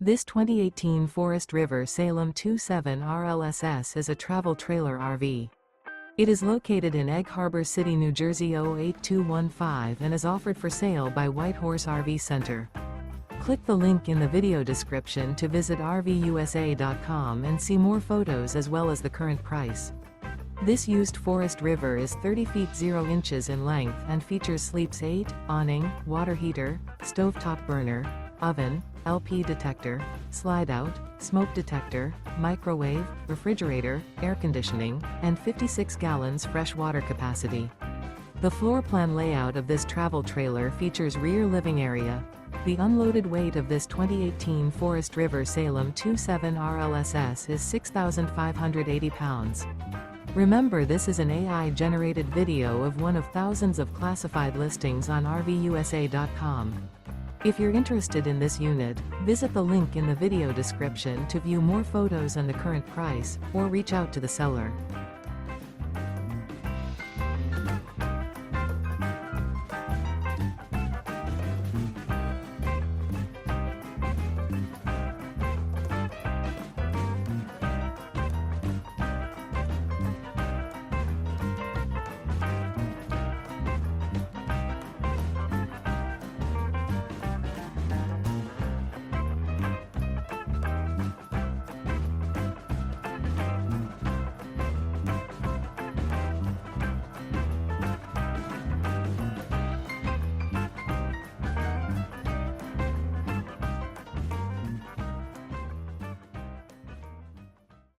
This 2018 Forest River Salem 27 RLSS is a travel trailer RV. It is located in Egg Harbor City, New Jersey 08215 and is offered for sale by White Horse RV Center. Click the link in the video description to visit RVUSA.com and see more photos as well as the current price. This used Forest River is 30 feet 0 inches in length and features sleeps 8, awning, water heater, stovetop burner, oven, LP detector, slide-out, smoke detector, microwave, refrigerator, air conditioning, and 56 gallons fresh water capacity. The floor plan layout of this travel trailer features rear living area. The unloaded weight of this 2018 Forest River Salem 27 RLSS is 6,580 pounds. Remember, this is an AI-generated video of one of thousands of classified listings on RVUSA.com. If you're interested in this unit, visit the link in the video description to view more photos and the current price, or reach out to the seller.